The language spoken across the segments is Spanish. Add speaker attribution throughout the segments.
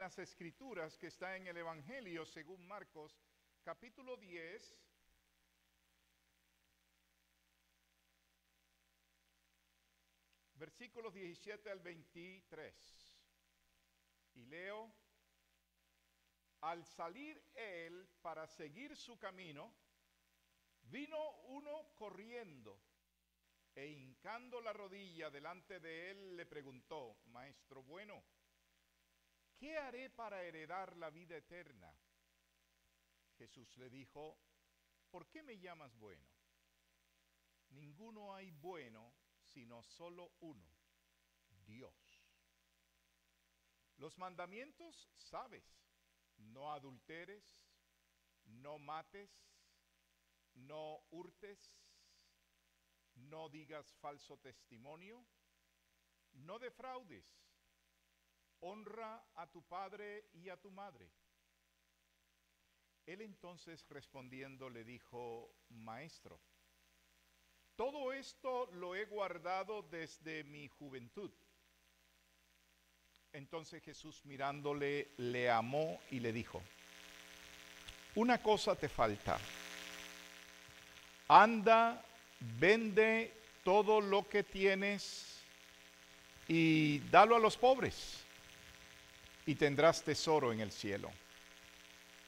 Speaker 1: las Escrituras que está en el Evangelio según Marcos, capítulo 10, versículos 17 al 23. Y leo: al salir él para seguir su camino, vino uno corriendo e hincando la rodilla delante de él le preguntó: Maestro bueno, ¿qué haré para heredar la vida eterna? Jesús le dijo: ¿por qué me llamas bueno? Ninguno hay bueno sino solo uno, Dios. Los mandamientos sabes: no adulteres, no mates, no hurtes, no digas falso testimonio, no defraudes, honra a tu padre y a tu madre. Él entonces respondiendo le dijo: Maestro, todo esto lo he guardado desde mi juventud. Entonces Jesús mirándole le amó y le dijo: una cosa te falta. Anda, vende todo lo que tienes y dalo a los pobres, y tendrás tesoro en el cielo.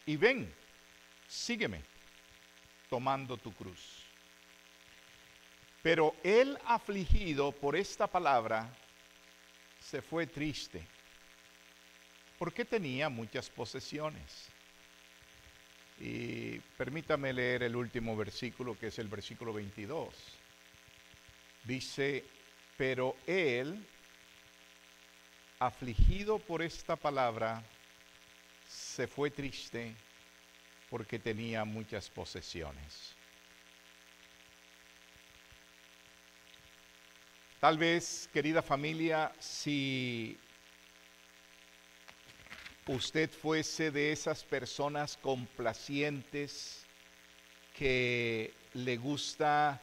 Speaker 1: Y ven, sígueme, tomando tu cruz. Pero él, afligido por esta palabra, se fue triste, porque tenía muchas posesiones. Y permítame leer el último versículo, que es el versículo 22. Dice: pero él, afligido por esta palabra, se fue triste, porque tenía muchas posesiones. Tal vez, querida familia, si usted fuese de esas personas complacientes que le gusta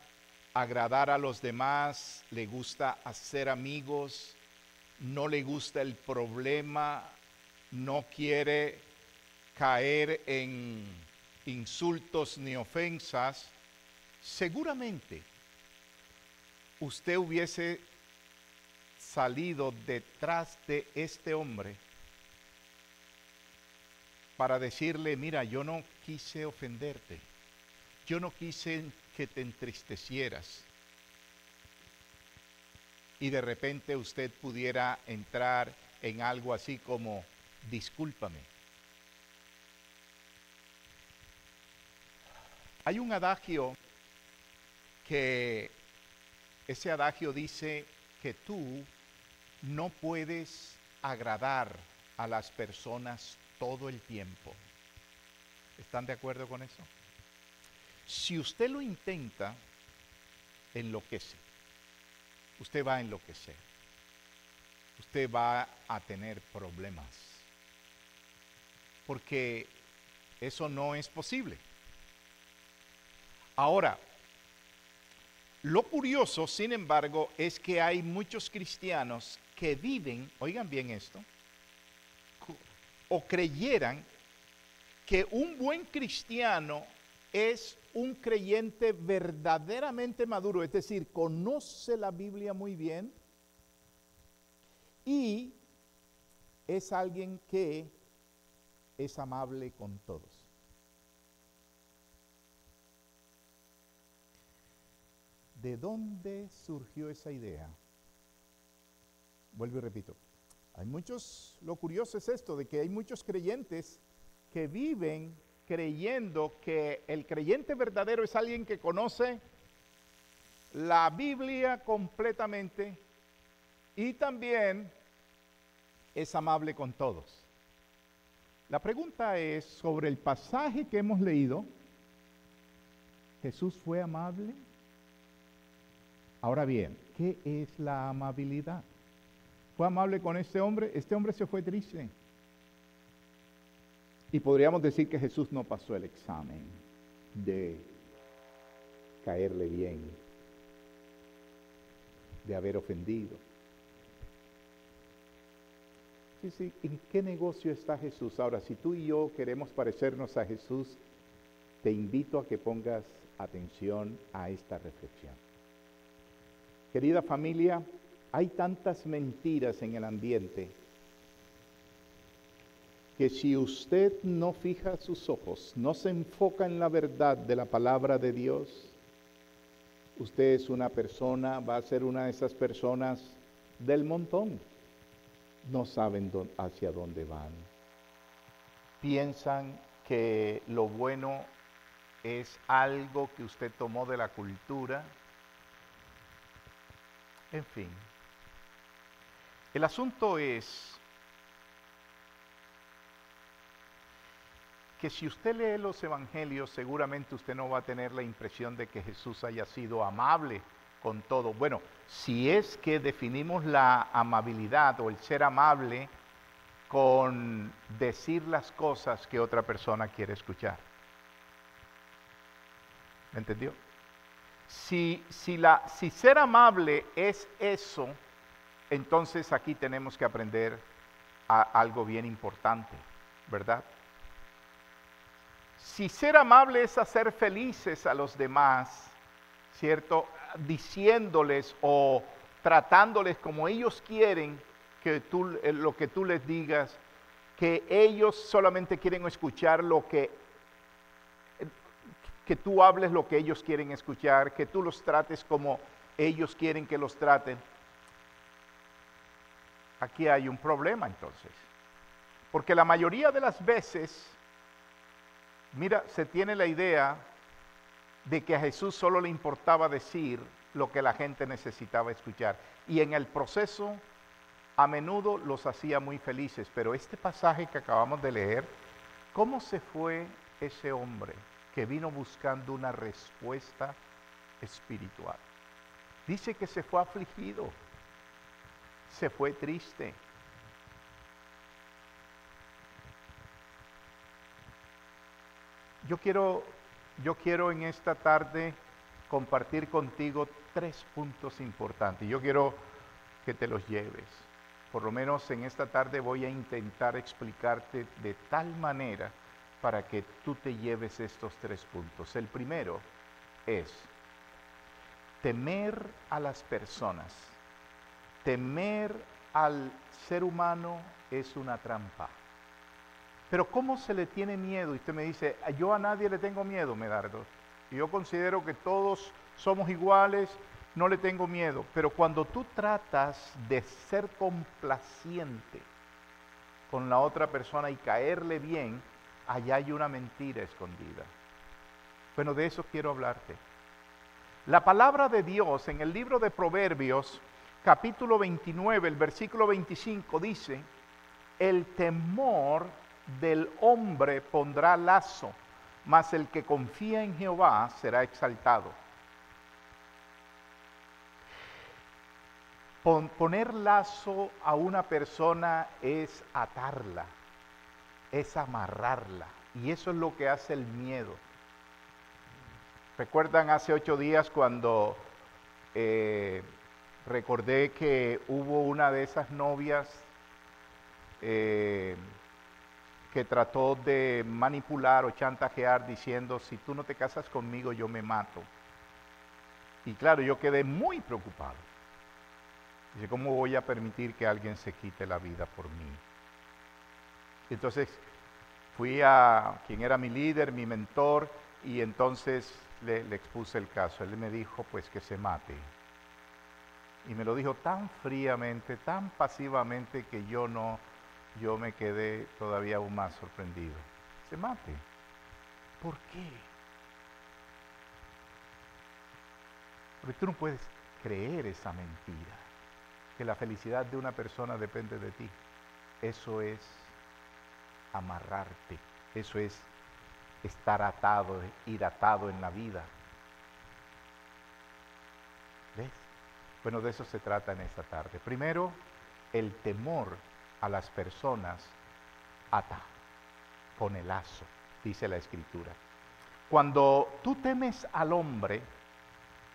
Speaker 1: agradar a los demás, le gusta hacer amigos, no le gusta el problema, no quiere caer en insultos ni ofensas, seguramente usted hubiese salido detrás de este hombre para decirle: mira, yo no quise ofenderte, yo no quise que te entristecieras. Y de repente usted pudiera entrar en algo así como: discúlpame. Hay un adagio que ese adagio dice que tú no puedes agradar a las personas todo el tiempo. ¿Están de acuerdo con eso? Si usted lo intenta, enloquece. Usted va a enloquecer. Usted va a tener problemas. Porque eso no es posible. Ahora, lo curioso, sin embargo, es que hay muchos cristianos que viven, oigan bien esto, o creyeran que un buen cristiano es un creyente verdaderamente maduro, es decir, conoce la Biblia muy bien y es alguien que es amable con todos. ¿De dónde surgió esa idea? Vuelvo y repito. Hay muchos, lo curioso es esto, de que hay muchos creyentes que viven creyendo que el creyente verdadero es alguien que conoce la Biblia completamente y también es amable con todos. La pregunta es, sobre el pasaje que hemos leído, ¿Jesús fue amable? Ahora bien, ¿qué es la amabilidad? ¿Fue amable con este hombre? Este hombre se fue triste. Y podríamos decir que Jesús no pasó el examen de caerle bien, de haber ofendido. dices, ¿en qué negocio está Jesús? Ahora, si tú y yo queremos parecernos a Jesús, te invito a que pongas atención a esta reflexión. Querida familia, hay tantas mentiras en el ambiente que si usted no fija sus ojos, no se enfoca en la verdad de la palabra de Dios, usted es una persona, va a ser una de esas personas del montón. No saben hacia dónde van. Piensan que lo bueno es algo que usted tomó de la cultura. En fin. El asunto es que si usted lee los evangelios, seguramente usted no va a tener la impresión de que Jesús haya sido amable con todo. Bueno, si es que definimos la amabilidad o el ser amable con decir las cosas que otra persona quiere escuchar. ¿Me entendió? Si ser amable es eso, entonces aquí tenemos que aprender algo bien importante, ¿verdad? Si ser amable es hacer felices a los demás, ¿cierto? Diciéndoles o tratándoles como ellos quieren que lo que tú les digas, que ellos solamente quieren escuchar que tú hables lo que ellos quieren escuchar, que tú los trates como ellos quieren que los traten. Aquí hay un problema entonces, porque la mayoría de las veces, mira, se tiene la idea de que a Jesús solo le importaba decir lo que la gente necesitaba escuchar. Y en el proceso, a menudo los hacía muy felices. Pero este pasaje que acabamos de leer, ¿cómo se fue ese hombre que vino buscando una respuesta espiritual? Dice que se fue afligido, se fue triste. Yo quiero en esta tarde compartir contigo 3 puntos importantes. Yo quiero que te los lleves. Por lo menos en esta tarde voy a intentar explicarte de tal manera para que tú te lleves estos 3 puntos. El primero es temer a las personas. Temer al ser humano es una trampa. Pero ¿cómo se le tiene miedo? Y usted me dice, yo a nadie le tengo miedo, Medardo. Y yo considero que todos somos iguales, no le tengo miedo. Pero cuando tú tratas de ser complaciente con la otra persona y caerle bien, allá hay una mentira escondida. Bueno, de eso quiero hablarte. La palabra de Dios en el libro de Proverbios, capítulo 29, el versículo 25, dice, el temor del hombre pondrá lazo, mas el que confía en Jehová será exaltado. Poner lazo a una persona es atarla, es amarrarla, y eso es lo que hace el miedo. ¿Recuerdan hace 8 días cuando recordé que hubo una de esas novias que trató de manipular o chantajear diciendo, si tú no te casas conmigo yo me mato? Y claro, yo quedé muy preocupado. Dice, ¿cómo voy a permitir que alguien se quite la vida por mí? Entonces fui a quien era mi líder, mi mentor, y entonces le expuse el caso. Él me dijo pues que se mate. Y me lo dijo tan fríamente, tan pasivamente que yo me quedé todavía aún más sorprendido. Se mate. ¿Por qué? Porque tú no puedes creer esa mentira, que la felicidad de una persona depende de ti. Eso es amarrarte, eso es estar atado, ir atado en la vida. ¿Ves? Bueno, de eso se trata en esta tarde. Primero, el temor a las personas ata, pone lazo, dice la Escritura. Cuando tú temes al hombre,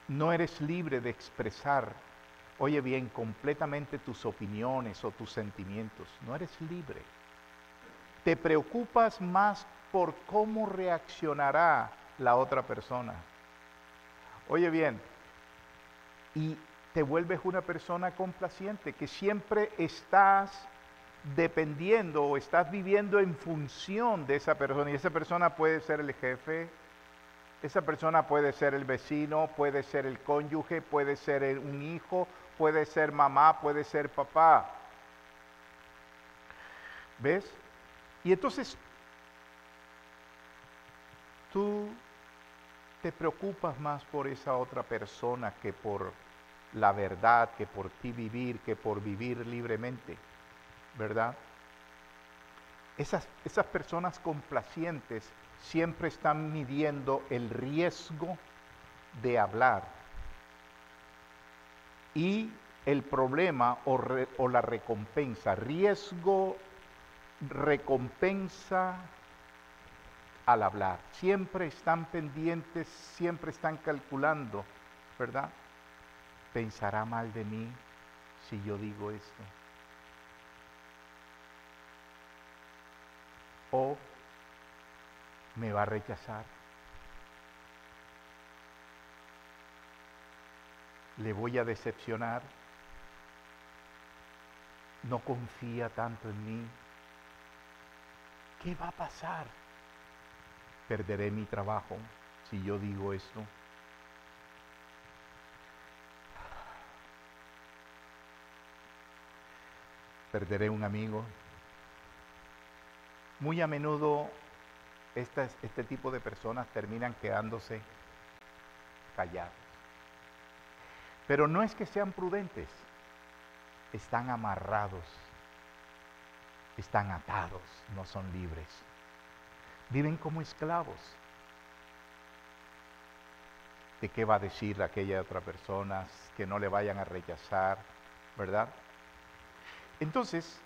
Speaker 1: no eres libre de expresar oye bien, completamente tus opiniones o tus sentimientos. No eres libre. Te preocupas más por cómo reaccionará la otra persona. Oye bien, y te vuelves una persona complaciente, que siempre estás dependiendo o estás viviendo en función de esa persona. Y esa persona puede ser el jefe, esa persona puede ser el vecino, puede ser el cónyuge, puede ser un hijo, puede ser mamá, puede ser papá. ¿Ves? Y entonces tú te preocupas más por esa otra persona que por la verdad, que por ti vivir, que por vivir libremente, ¿verdad? Esas personas complacientes siempre están midiendo el riesgo de hablar y el problema o la recompensa. Riesgo, recompensa al hablar. Siempre están pendientes, siempre están calculando, ¿verdad? ¿Pensará mal de mí si yo digo esto? ¿O me va a rechazar? ¿Le voy a decepcionar? ¿No confía tanto en mí? ¿Qué va a pasar? ¿Perderé mi trabajo si yo digo esto? ¿Perderé un amigo? Muy a menudo este tipo de personas terminan quedándose callados. Pero no es que sean prudentes, están amarrados, están atados, no son libres. Viven como esclavos. ¿De qué va a decir aquella otra persona? Que no le vayan a rechazar, ¿verdad? Entonces,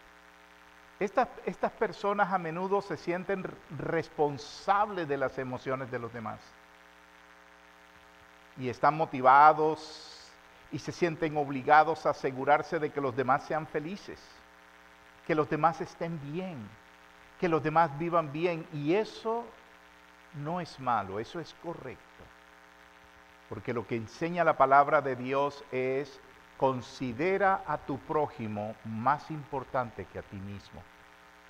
Speaker 1: estas personas a menudo se sienten responsables de las emociones de los demás. Y están motivados y se sienten obligados a asegurarse de que los demás sean felices, que los demás estén bien, que los demás vivan bien. Y eso no es malo, eso es correcto. Porque lo que enseña la palabra de Dios es: considera a tu prójimo más importante que a ti mismo.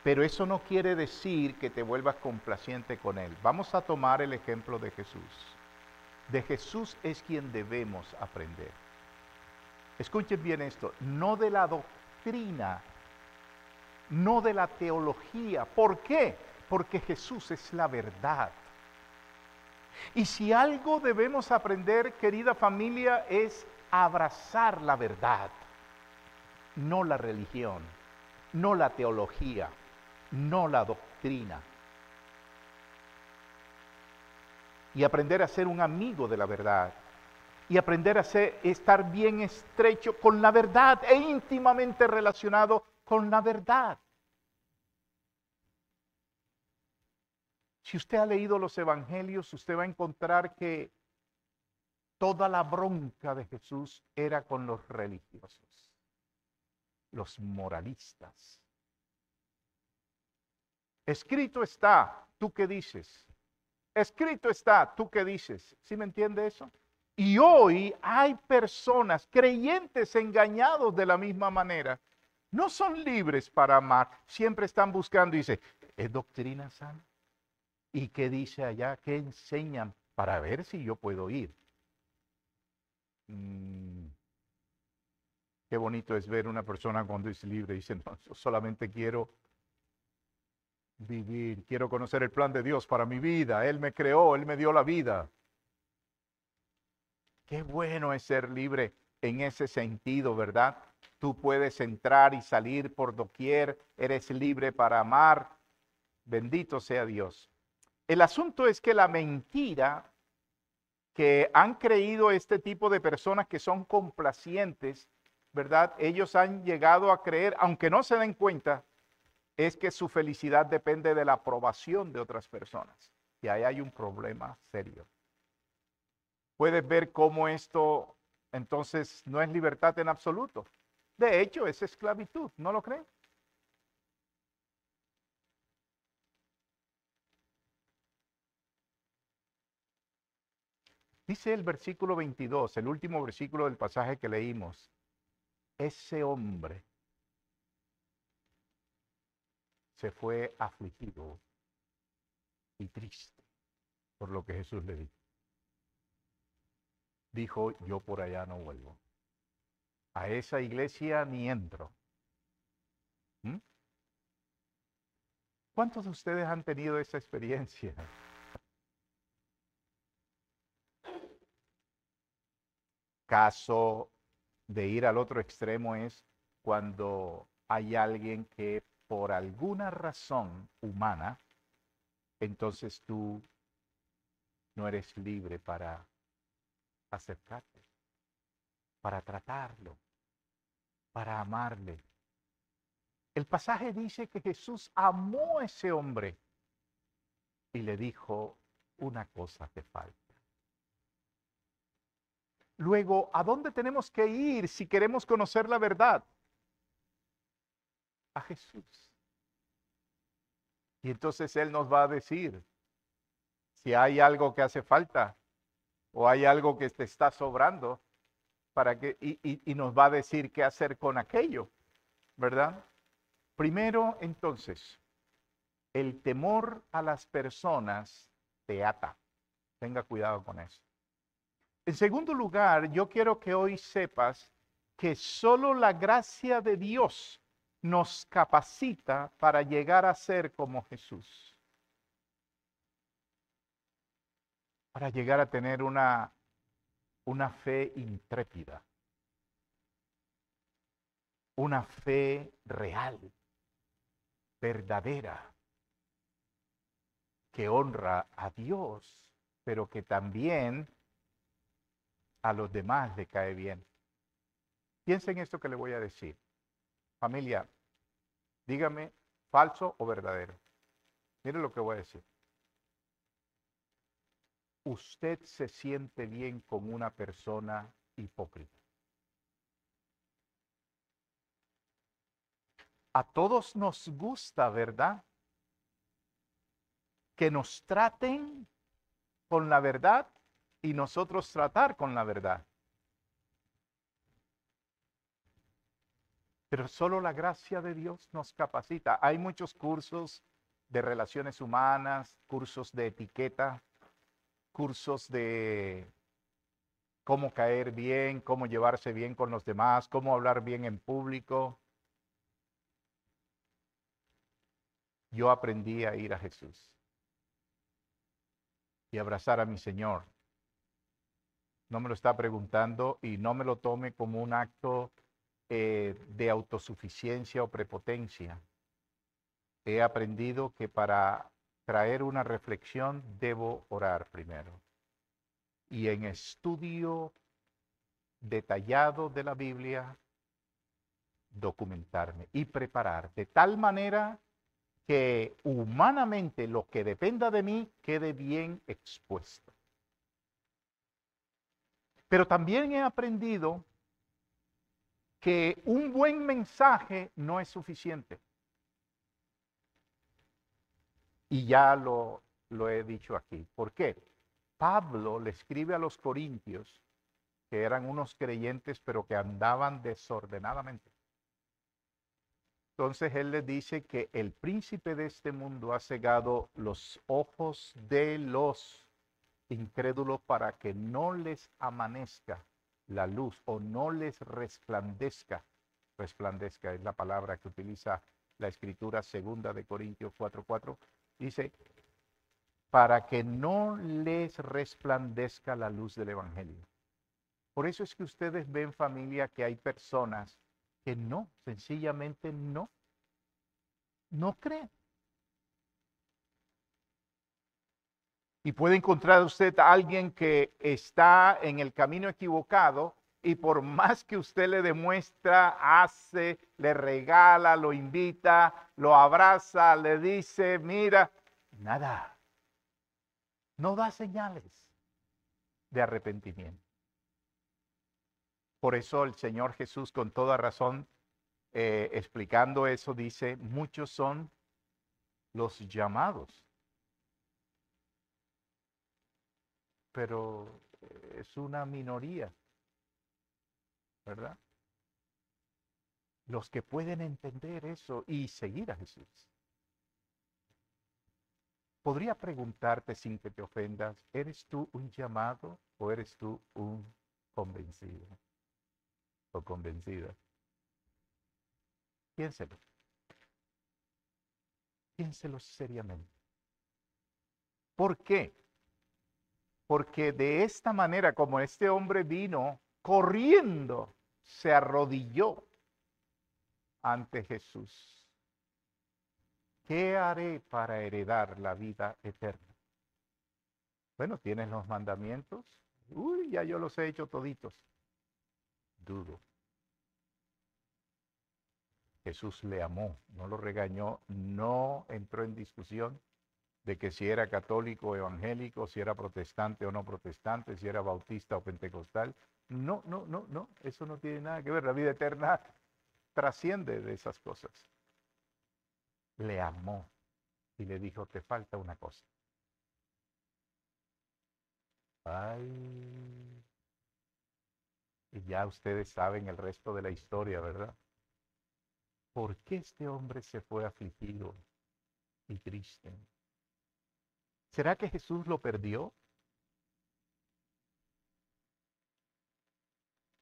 Speaker 1: Pero eso no quiere decir que te vuelvas complaciente con él. Vamos a tomar el ejemplo de Jesús. De Jesús es quien debemos aprender. Escuchen bien esto, no de la doctrina, no de la teología. ¿Por qué? Porque Jesús es la verdad. Y si algo debemos aprender, querida familia, es abrazar la verdad, no la religión, no la teología, no la doctrina. Y aprender a ser un amigo de la verdad. Y aprender a estar bien estrecho con la verdad e íntimamente relacionado con la verdad. Si usted ha leído los evangelios, usted va a encontrar que toda la bronca de Jesús era con los religiosos, los moralistas. Escrito está, ¿tú qué dices? Escrito está, ¿tú qué dices? ¿Sí me entiende eso? Y hoy hay personas, creyentes engañados de la misma manera. No son libres para amar. Siempre están buscando y dicen, ¿es doctrina sana? ¿Y qué dice allá? ¿Qué enseñan? Para ver si yo puedo ir. Qué bonito es ver una persona cuando es libre y dice, no, yo solamente quiero vivir, quiero conocer el plan de Dios para mi vida. Él me creó, Él me dio la vida. Qué bueno es ser libre en ese sentido, ¿verdad? Tú puedes entrar y salir por doquier, eres libre para amar. Bendito sea Dios. El asunto es que la mentira que han creído este tipo de personas que son complacientes, ¿verdad? Ellos han llegado a creer, aunque no se den cuenta, es que su felicidad depende de la aprobación de otras personas. Y ahí hay un problema serio. Puedes ver cómo esto entonces no es libertad en absoluto. De hecho, es esclavitud, ¿no lo creen? Dice el versículo 22, el último versículo del pasaje que leímos, ese hombre se fue afligido y triste por lo que Jesús le dijo. Dijo, yo por allá no vuelvo. A esa iglesia ni entro. ¿Mm? ¿Cuántos de ustedes han tenido esa experiencia? Caso de ir al otro extremo es cuando hay alguien que por alguna razón humana, entonces tú no eres libre para acercarte, para tratarlo, para amarle. El pasaje dice que Jesús amó a ese hombre y le dijo, una cosa te falta. Luego, ¿a dónde tenemos que ir si queremos conocer la verdad? A Jesús. Y entonces Él nos va a decir si hay algo que hace falta o hay algo que te está sobrando para que, y nos va a decir qué hacer con aquello, ¿verdad? Primero, entonces, el temor a las personas te ata. Tenga cuidado con eso. En segundo lugar, yo quiero que hoy sepas que solo la gracia de Dios nos capacita para llegar a ser como Jesús. Para llegar a tener una fe intrépida. Una fe real, verdadera, que honra a Dios, pero que también a los demás le cae bien. Piensen en esto que le voy a decir. Familia, dígame, falso o verdadero. Mire lo que voy a decir. Usted se siente bien con una persona hipócrita. A todos nos gusta, ¿verdad? Que nos traten con la verdad y nosotros tratar con la verdad. Pero solo la gracia de Dios nos capacita. Hay muchos cursos de relaciones humanas, cursos de etiqueta, cursos de cómo caer bien, cómo llevarse bien con los demás, cómo hablar bien en público. Yo aprendí a ir a Jesús y abrazar a mi Señor. No me lo está preguntando y no me lo tome como un acto de autosuficiencia o prepotencia. He aprendido que para traer una reflexión debo orar primero. Y en estudio detallado de la Biblia, documentarme y preparar de tal manera que humanamente lo que dependa de mí quede bien expuesto. Pero también he aprendido que un buen mensaje no es suficiente. Y ya lo he dicho aquí. ¿Por qué? Pablo le escribe a los corintios, que eran unos creyentes, pero que andaban desordenadamente. Entonces él les dice que el príncipe de este mundo ha cegado los ojos de los incrédulos para que no les amanezca la luz o no les resplandezca. Resplandezca es la palabra que utiliza la escritura segunda de Corintios 4:4. Dice, para que no les resplandezca la luz del evangelio. Por eso es que ustedes ven, familia, que hay personas que no, sencillamente no creen. Y puede encontrar usted a alguien que está en el camino equivocado y por más que usted le demuestra, hace, le regala, lo invita, lo abraza, le dice, mira, nada. No da señales de arrepentimiento. Por eso el Señor Jesús, con toda razón, explicando eso, dice, muchos son los llamados, pero es una minoría, ¿verdad? Los que pueden entender eso y seguir a Jesús. Podría preguntarte sin que te ofendas, ¿eres tú un llamado o eres tú un convencido o convencida? Piénselo. Piénselo seriamente. ¿Por qué? Porque de esta manera, como este hombre vino corriendo, se arrodilló ante Jesús. ¿Qué haré para heredar la vida eterna? Bueno, ¿tienes los mandamientos? Uy, ya yo los he hecho toditos. Dudo. Jesús le amó, no lo regañó, no entró en discusión de que si era católico o evangélico, si era protestante o no protestante, si era bautista o pentecostal. No, no, no, no, eso no tiene nada que ver. La vida eterna trasciende de esas cosas. Le amó y le dijo, te falta una cosa. Ay, y ya ustedes saben el resto de la historia, ¿verdad? ¿Por qué este hombre se fue afligido y triste? ¿Será que Jesús lo perdió?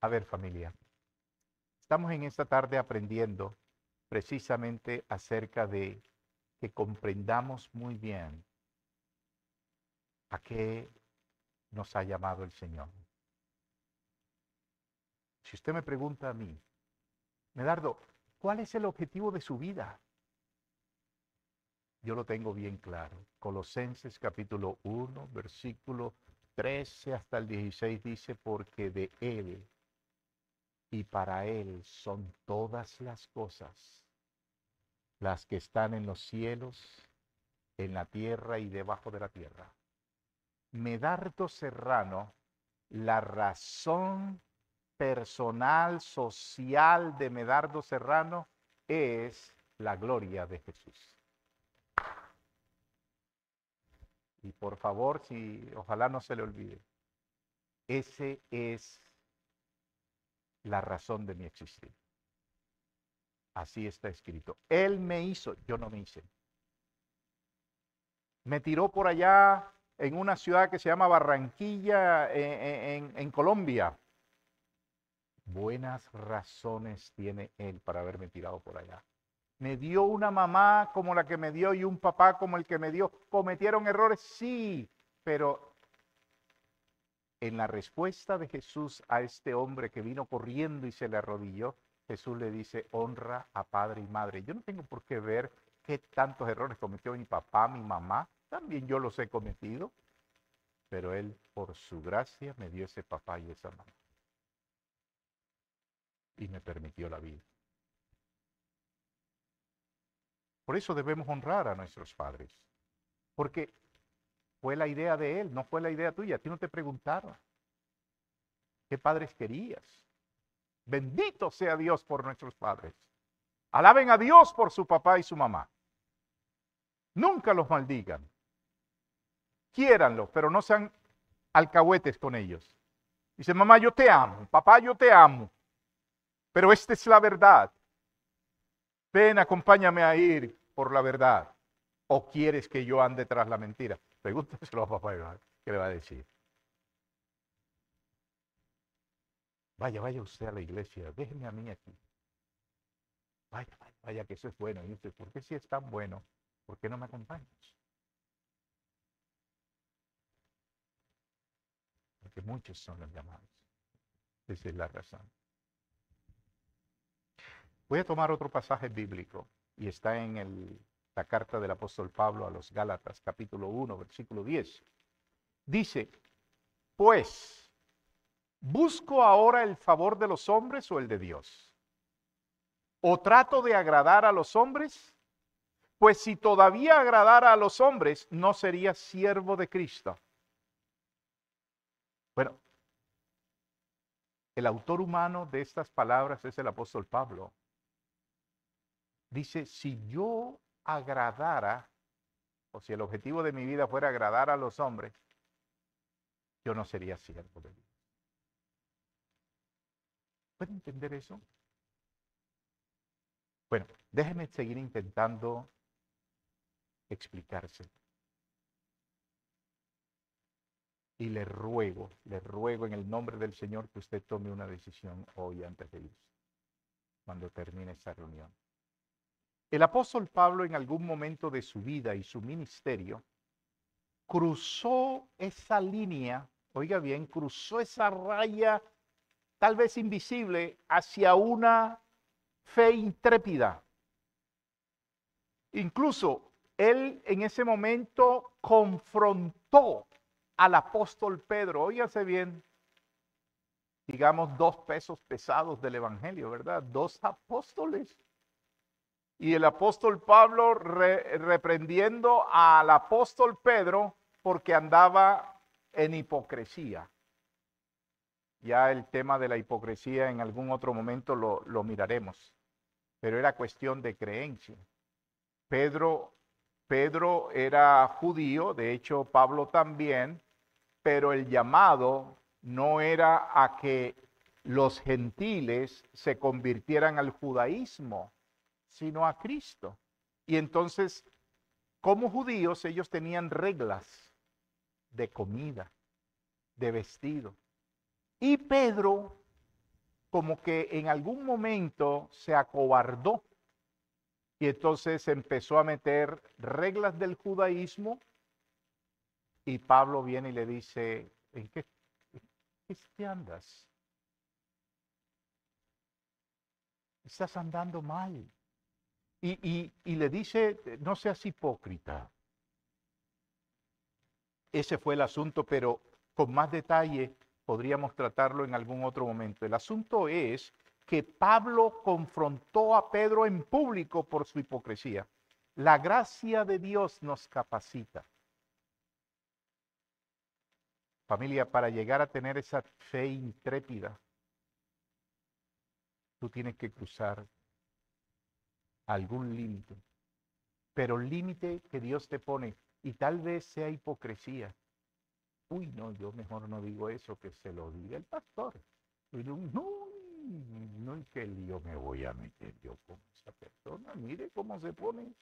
Speaker 1: A ver, familia, estamos en esta tarde aprendiendo precisamente acerca de que comprendamos muy bien a qué nos ha llamado el Señor. Si usted me pregunta a mí, Medardo, ¿cuál es el objetivo de su vida? Yo lo tengo bien claro. Colosenses capítulo 1, versículo 13 hasta el 16 dice, porque de Él y para Él son todas las cosas, las que están en los cielos, en la tierra y debajo de la tierra. Medardo Serrano, la razón personal, social de Medardo Serrano es la gloria de Jesús. Y por favor, ojalá no se le olvide, ese es la razón de mi existir. Así está escrito. Él me hizo, yo no me hice. Me tiró por allá en una ciudad que se llama Barranquilla, en Colombia. Buenas razones tiene él para haberme tirado por allá. Me dio una mamá como la que me dio y un papá como el que me dio. ¿Cometieron errores? Sí, pero en la respuesta de Jesús a este hombre que vino corriendo y se le arrodilló, Jesús le dice, honra a padre y madre. Yo no tengo por qué ver qué tantos errores cometió mi papá, mi mamá. También yo los he cometido, pero Él, por su gracia, me dio ese papá y esa mamá. Y me permitió la vida. Por eso debemos honrar a nuestros padres. Porque fue la idea de Él, no fue la idea tuya. A ti no te preguntaron qué padres querías. Bendito sea Dios por nuestros padres. Alaben a Dios por su papá y su mamá. Nunca los maldigan. Quiéranlos, pero no sean alcahuetes con ellos. Dice, mamá, yo te amo. Papá, yo te amo. Pero esta es la verdad. Ven, acompáñame a ir por la verdad. ¿O quieres que yo ande tras la mentira? Pregúnteselo a papá, ¿qué le va a decir? Vaya, vaya usted a la iglesia, déjeme a mí aquí. Vaya, vaya, vaya, que eso es bueno. Y usted, ¿por qué si es tan bueno? ¿Por qué no me acompañas? Porque muchos son los llamados. Esa es la razón. Voy a tomar otro pasaje bíblico y está en la carta del apóstol Pablo a los Gálatas, capítulo 1, versículo 10. Dice, pues, ¿busco ahora el favor de los hombres o el de Dios? ¿O trato de agradar a los hombres? Pues si todavía agradara a los hombres, no sería siervo de Cristo. Bueno, El autor humano de estas palabras es el apóstol Pablo. Dice, si yo agradara, o si el objetivo de mi vida fuera agradar a los hombres, yo no sería siervo de Dios. ¿Puede entender eso? Bueno, déjeme seguir intentando explicarse. Y le ruego en el nombre del Señor que usted tome una decisión hoy antes de irse, cuando termine esta reunión. El apóstol Pablo en algún momento de su vida y su ministerio cruzó esa línea, oiga bien, cruzó esa raya tal vez invisible hacia una fe intrépida. Incluso él en ese momento confrontó al apóstol Pedro, óigase bien, digamos 2 pesos pesados del evangelio, ¿verdad? 2 apóstoles. Y el apóstol Pablo reprendiendo al apóstol Pedro porque andaba en hipocresía. Ya el tema de la hipocresía en algún otro momento lo miraremos, pero era cuestión de creencia. Pedro era judío, de hecho Pablo también, pero el llamado no era a que los gentiles se convirtieran al judaísmo, sino a Cristo. Y entonces, como judíos, ellos tenían reglas de comida, de vestido. Y Pedro, como que en algún momento se acobardó y entonces empezó a meter reglas del judaísmo y Pablo viene y le dice, ¿en qué andas? Estás andando mal. Y le dice, no seas hipócrita. Ese fue el asunto, pero con más detalle podríamos tratarlo en algún otro momento. El asunto es que Pablo confrontó a Pedro en público por su hipocresía. La gracia de Dios nos capacita. Familia, para llegar a tener esa fe intrépida, tú tienes que cruzar algún límite, pero límite que Dios te pone, y tal vez sea hipocresía. Uy, no, yo mejor no digo eso, que se lo diga el pastor. Pero no, ¿en qué lío me voy a meter yo con esa persona? Mire cómo se pone.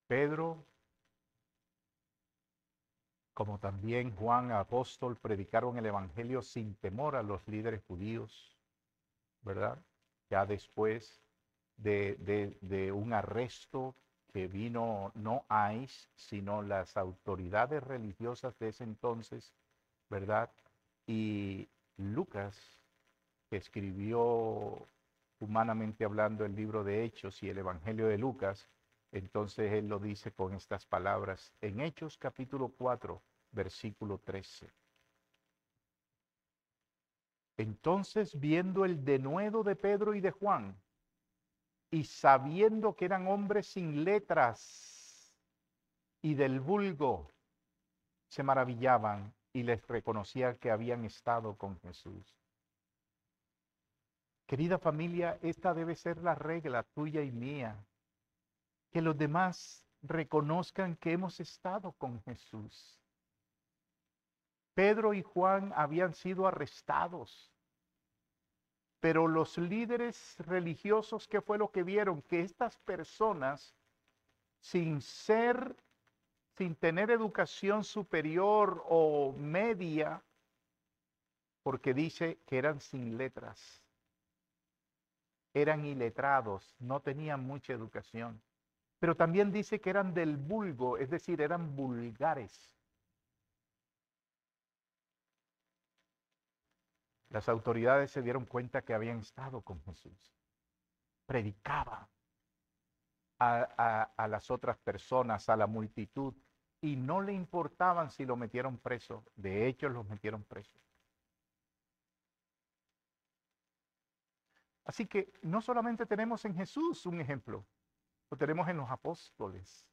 Speaker 1: Pedro, como también Juan apóstol, predicaron el evangelio sin temor a los líderes judíos, ¿verdad? Ya después de un arresto que vino no ICE, sino las autoridades religiosas de ese entonces, ¿verdad? Y Lucas, que escribió humanamente hablando el libro de Hechos y el Evangelio de Lucas, entonces él lo dice con estas palabras en Hechos capítulo 4, versículo 13. Entonces, viendo el denuedo de Pedro y de Juan, y sabiendo que eran hombres sin letras y del vulgo, se maravillaban y les reconocían que habían estado con Jesús. Querida familia, esta debe ser la regla tuya y mía, que los demás reconozcan que hemos estado con Jesús. Pedro y Juan habían sido arrestados, pero los líderes religiosos, ¿qué fue lo que vieron? Que estas personas, sin tener educación superior o media, porque dice que eran sin letras, eran iletrados, no tenían mucha educación, pero también dice que eran del vulgo, es decir, eran vulgares. Las autoridades se dieron cuenta que habían estado con Jesús. Predicaban a las otras personas, a la multitud, y no le importaban si lo metieron preso. De hecho, los metieron presos. Así que no solamente tenemos en Jesús un ejemplo, lo tenemos en los apóstoles.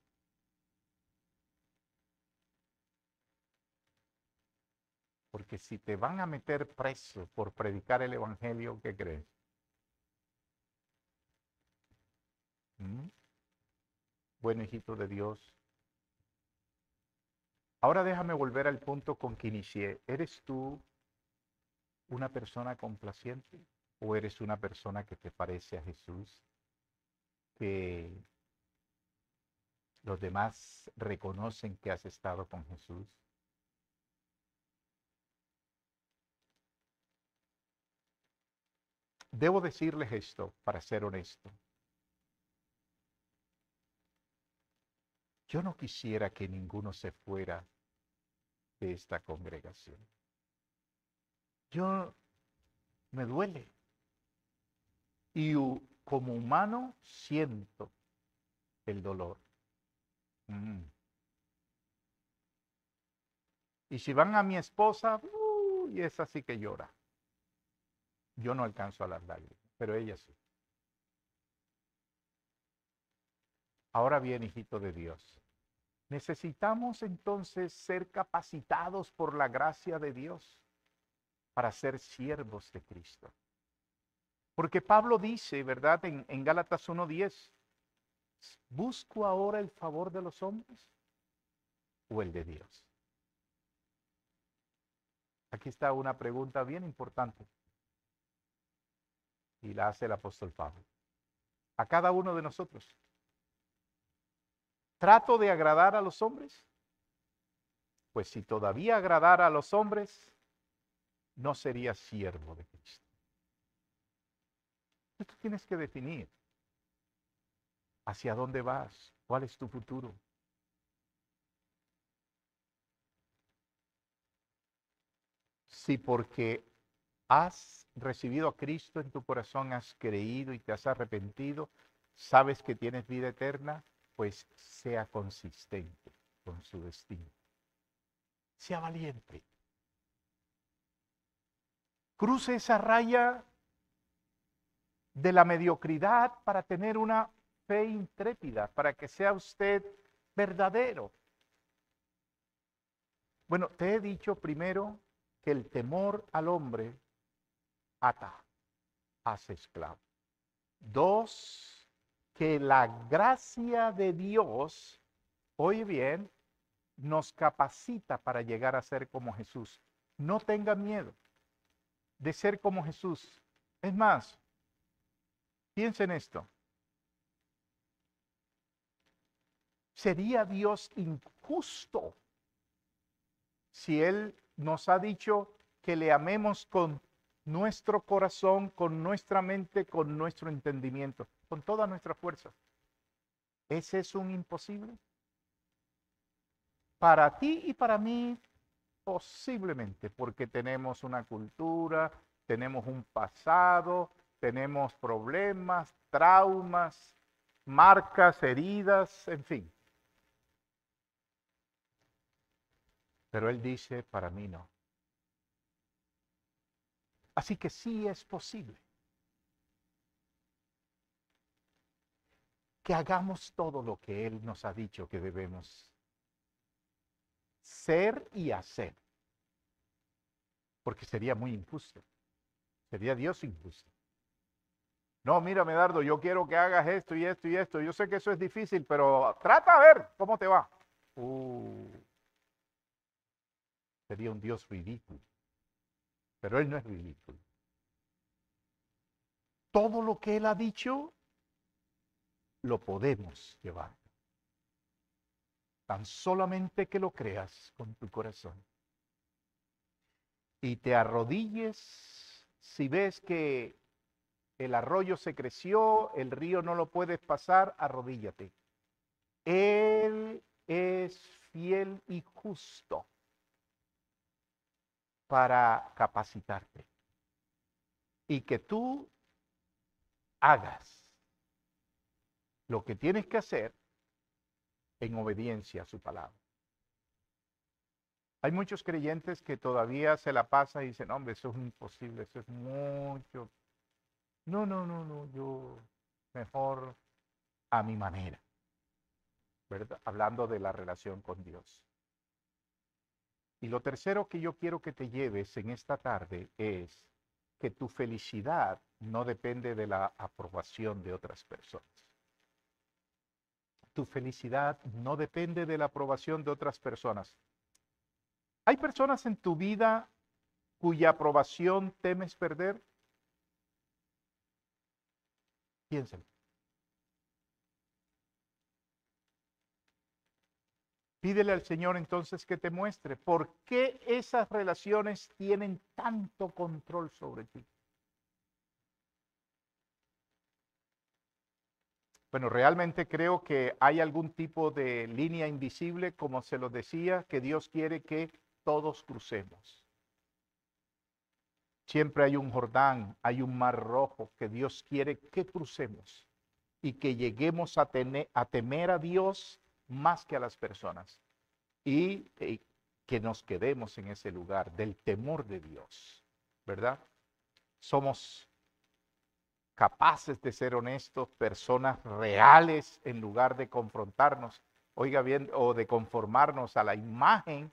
Speaker 1: Porque si te van a meter preso por predicar el evangelio, ¿qué crees? ¿Mm? Bueno, hijito de Dios. Ahora déjame volver al punto con que inicié. ¿Eres tú una persona complaciente o eres una persona que te parece a Jesús? Que los demás reconocen que has estado con Jesús. Debo decirles esto, para ser honesto. Yo no quisiera que ninguno se fuera de esta congregación. Yo me duele. Y como humano siento el dolor. Y si van a mi esposa, y esa sí que llora. Yo no alcanzo a las lágrimas, pero ella sí. Ahora bien, hijito de Dios, necesitamos entonces ser capacitados por la gracia de Dios para ser siervos de Cristo. Porque Pablo dice, ¿verdad? En Gálatas 1:10, ¿busco ahora el favor de los hombres o el de Dios? Aquí está una pregunta bien importante y la hace el apóstol Pablo. A cada uno de nosotros. ¿Trato de agradar a los hombres? Pues si todavía agradara a los hombres, no sería siervo de Cristo. Tú tienes que definir hacia dónde vas, cuál es tu futuro. Si porque has recibido a Cristo en tu corazón, has creído y te has arrepentido, sabes que tienes vida eterna, pues sea consistente con su destino. Sea valiente. Cruce esa raya de la mediocridad para tener una fe intrépida, para que sea usted verdadero. Bueno, te he dicho primero que el temor al hombre ata, hace esclavo. 2, que la gracia de Dios, oye bien, nos capacita para llegar a ser como Jesús. No tenga miedo de ser como Jesús. Es más, piensa en esto. ¿Sería Dios injusto si Él nos ha dicho que le amemos con nuestro corazón, con nuestra mente, con nuestro entendimiento, con toda nuestra fuerza? ¿Ese es un imposible? Para ti y para mí, posiblemente, porque tenemos una cultura, tenemos un pasado, tenemos problemas, traumas, marcas, heridas, en fin. Pero Él dice, para mí no. Así que sí es posible que hagamos todo lo que Él nos ha dicho que debemos ser y hacer. Porque sería muy injusto. Sería Dios injusto. No, mira, Medardo, yo quiero que hagas esto y esto y esto. Yo sé que eso es difícil, pero trata a ver cómo te va. Sería un Dios ridículo. Pero Él no es ridículo. Todo lo que Él ha dicho, lo podemos llevar. Tan solamente que lo creas con tu corazón. Y te arrodilles si ves que el arroyo se creció, el río no lo puedes pasar, arrodíllate. Él es fiel y justo para capacitarte. Y que tú hagas lo que tienes que hacer en obediencia a su palabra. Hay muchos creyentes que todavía se la pasan y dicen, hombre, eso es imposible, eso es mucho. No, no, no, no, yo mejor a mi manera, ¿verdad? Hablando de la relación con Dios. Y lo tercero que yo quiero que te lleves en esta tarde es que tu felicidad no depende de la aprobación de otras personas. Tu felicidad no depende de la aprobación de otras personas. ¿Hay personas en tu vida cuya aprobación temes perder? Piénsalo. Pídele al Señor entonces que te muestre por qué esas relaciones tienen tanto control sobre ti. Bueno, realmente creo que hay algún tipo de línea invisible, como se lo decía, que Dios quiere que todos crucemos. Siempre hay un Jordán, hay un mar rojo que Dios quiere que crucemos y que lleguemos a temer a Dios más que a las personas y que nos quedemos en ese lugar del temor de Dios, ¿verdad? Somos capaces de ser honestos, personas reales en lugar de confrontarnos, oiga bien, o de conformarnos a la imagen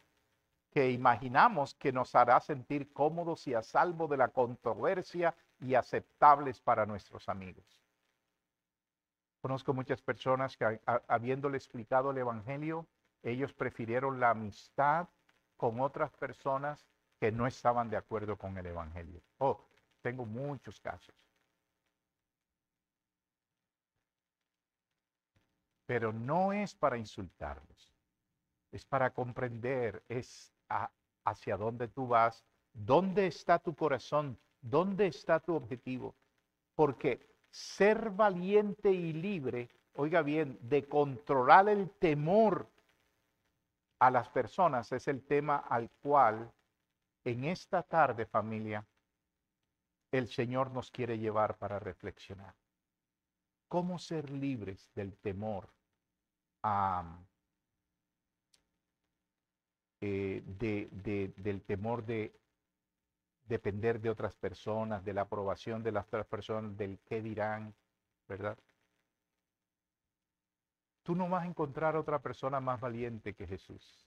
Speaker 1: que imaginamos que nos hará sentir cómodos y a salvo de la controversia y aceptables para nuestros amigos. Conozco muchas personas que habiéndole explicado el Evangelio, ellos prefirieron la amistad con otras personas que no estaban de acuerdo con el Evangelio. Oh, tengo muchos casos. Pero no es para insultarlos, es para comprender, hacia dónde tú vas, dónde está tu corazón, dónde está tu objetivo. Porque ser valiente y libre, oiga bien, de controlar el temor a las personas es el tema al cual en esta tarde, familia, el Señor nos quiere llevar para reflexionar. ¿Cómo ser libres del temor del temor de depender de otras personas, de la aprobación de las otras personas, del qué dirán, ¿verdad? Tú no vas a encontrar otra persona más valiente que Jesús.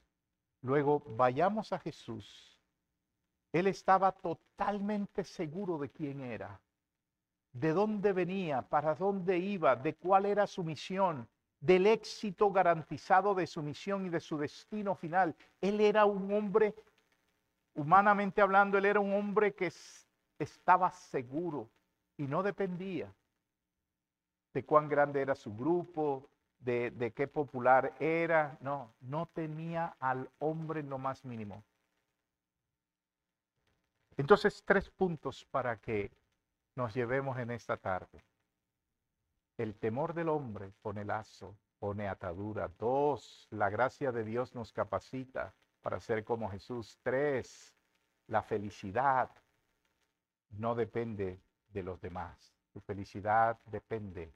Speaker 1: Luego, vayamos a Jesús. Él estaba totalmente seguro de quién era, de dónde venía, para dónde iba, de cuál era su misión, del éxito garantizado de su misión y de su destino final. Él era un hombre, humanamente hablando, él era un hombre que estaba seguro y no dependía de cuán grande era su grupo, de qué popular era. No, no tenía al hombre en lo más mínimo. Entonces, 3 puntos para que nos llevemos en esta tarde. El temor del hombre pone lazo, pone atadura. 2, la gracia de Dios nos capacita para ser como Jesús. 3, la felicidad no depende de los demás. Tu felicidad depende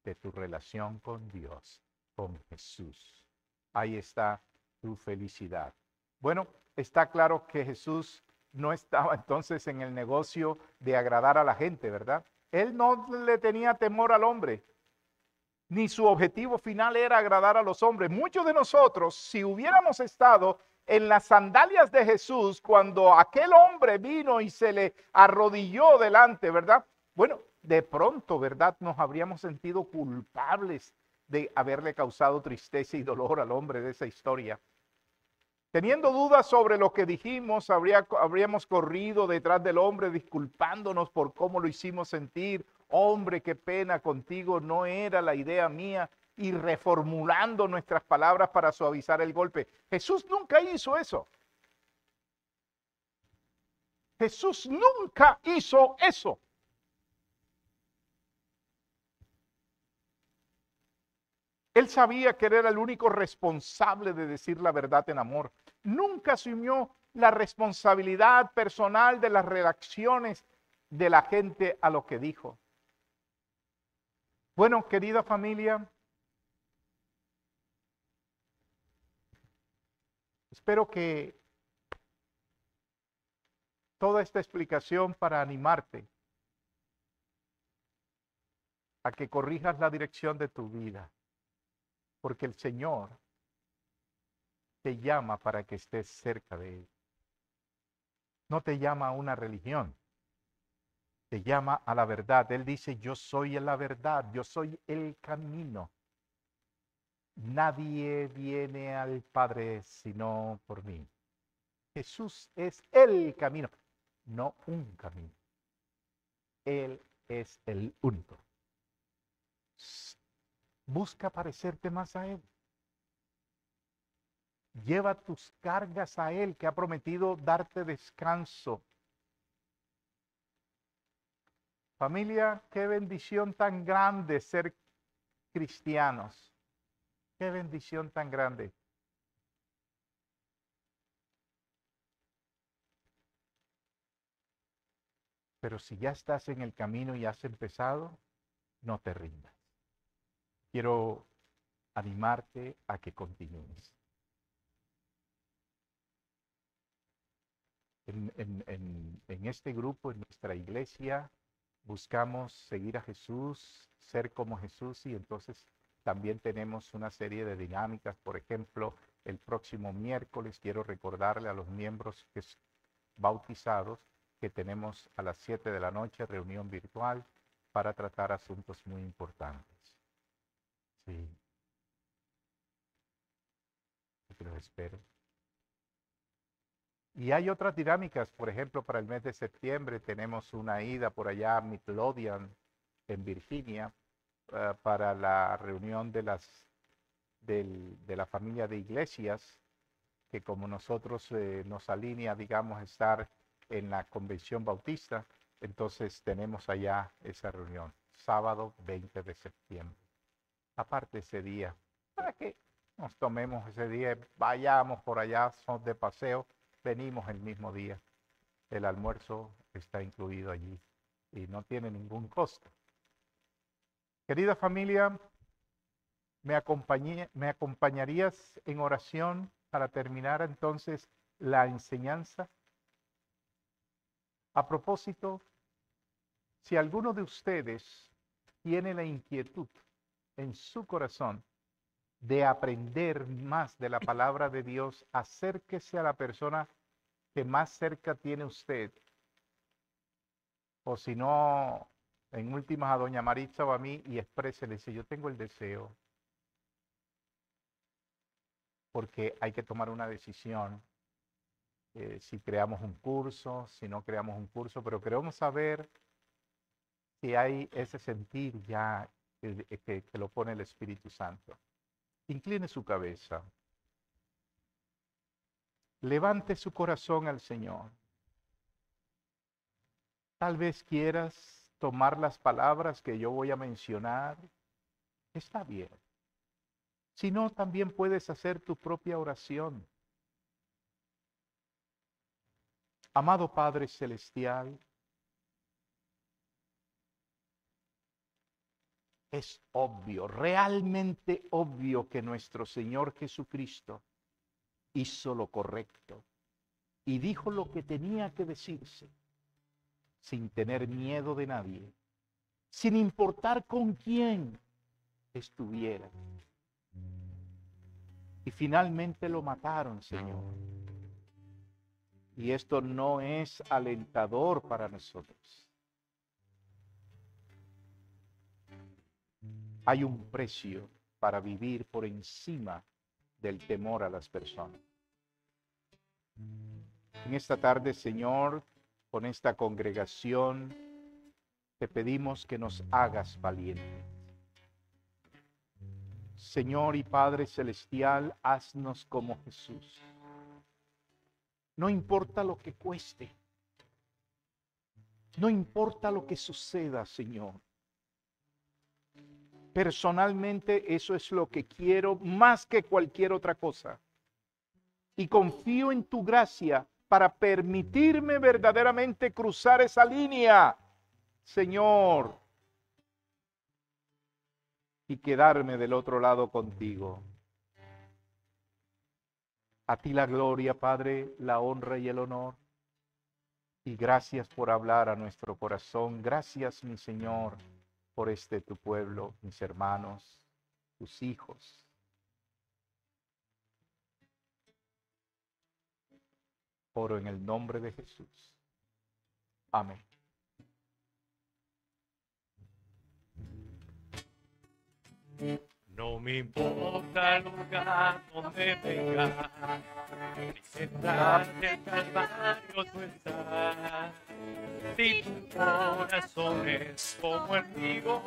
Speaker 1: de tu relación con Dios, con Jesús. Ahí está tu felicidad. Bueno, está claro que Jesús no estaba entonces en el negocio de agradar a la gente, ¿verdad? Él no le tenía temor al hombre, ni su objetivo final era agradar a los hombres. Muchos de nosotros, si hubiéramos estado en las sandalias de Jesús cuando aquel hombre vino y se le arrodilló delante, ¿verdad? Bueno, de pronto, ¿verdad? Nos habríamos sentido culpables de haberle causado tristeza y dolor al hombre de esa historia. Teniendo dudas sobre lo que dijimos, habríamos corrido detrás del hombre disculpándonos por cómo lo hicimos sentir. Hombre, qué pena contigo, no era la idea mía. Y reformulando nuestras palabras para suavizar el golpe. Jesús nunca hizo eso. Jesús nunca hizo eso. Él sabía que él era el único responsable de decir la verdad en amor. Nunca asumió la responsabilidad personal de las reacciones de la gente a lo que dijo. Bueno, querida familia, espero que toda esta explicación para animarte a que corrijas la dirección de tu vida, porque el Señor te llama para que estés cerca de Él. No te llama a una religión, te llama a la verdad. Él dice, yo soy la verdad, yo soy el camino. Nadie viene al Padre sino por mí. Jesús es el camino, no un camino. Él es el único. Busca parecerte más a Él. Lleva tus cargas a Él, que ha prometido darte descanso. Familia, qué bendición tan grande ser cristianos. Qué bendición tan grande. Pero si ya estás en el camino y has empezado, no te rindas. Quiero animarte a que continúes. En este grupo, en nuestra iglesia, buscamos seguir a Jesús, ser como Jesús, y entonces también tenemos una serie de dinámicas. Por ejemplo, el próximo miércoles quiero recordarle a los miembros bautizados que tenemos a las 7 de la noche reunión virtual para tratar asuntos muy importantes. Sí. Que los espero. Y hay otras dinámicas, por ejemplo, para el mes de septiembre tenemos una ida por allá a Midlothian, en Virginia, para la reunión de la familia de iglesias, que como nosotros nos alinea, digamos, estar en la convención bautista, entonces tenemos allá esa reunión, sábado 20 de septiembre. Aparte ese día, para que nos tomemos ese día, vayamos por allá, son de paseo, venimos el mismo día. El almuerzo está incluido allí y no tiene ningún costo. Querida familia, ¿me acompañarías en oración para terminar entonces la enseñanza? A propósito, si alguno de ustedes tiene la inquietud en su corazón de aprender más de la palabra de Dios, acérquese a la persona que más cerca tiene usted. O si no, en últimas a doña Maritza o a mí, y exprésele, dice, yo tengo el deseo. Porque hay que tomar una decisión. Si creamos un curso, si no creamos un curso, pero queremos saber si hay ese sentir ya que lo pone el Espíritu Santo. Incline su cabeza. Levante su corazón al Señor. Tal vez quieras tomar las palabras que yo voy a mencionar. Está bien. Si no, también puedes hacer tu propia oración. Amado Padre Celestial, es obvio, realmente obvio que nuestro Señor Jesucristo hizo lo correcto y dijo lo que tenía que decirse, sin tener miedo de nadie, sin importar con quién estuviera. Y finalmente lo mataron, Señor. Y esto no es alentador para nosotros. Hay un precio para vivir por encima del temor a las personas. En esta tarde, Señor, con esta congregación, te pedimos que nos hagas valientes. Señor y Padre Celestial, haznos como Jesús. No importa lo que cueste. No importa lo que suceda, Señor. Personalmente, eso es lo que quiero más que cualquier otra cosa. Y confío en tu gracia para permitirme verdaderamente cruzar esa línea, Señor, y quedarme del otro lado contigo. A ti la gloria, Padre, la honra y el honor. Y gracias por hablar a nuestro corazón. Gracias, mi Señor, por este tu pueblo, mis hermanos, tus hijos. Oro en el nombre de Jesús. Amén.
Speaker 2: No me importa el lugar donde venga, ni central del Calvario tú estás. Si tu corazón es como el mío,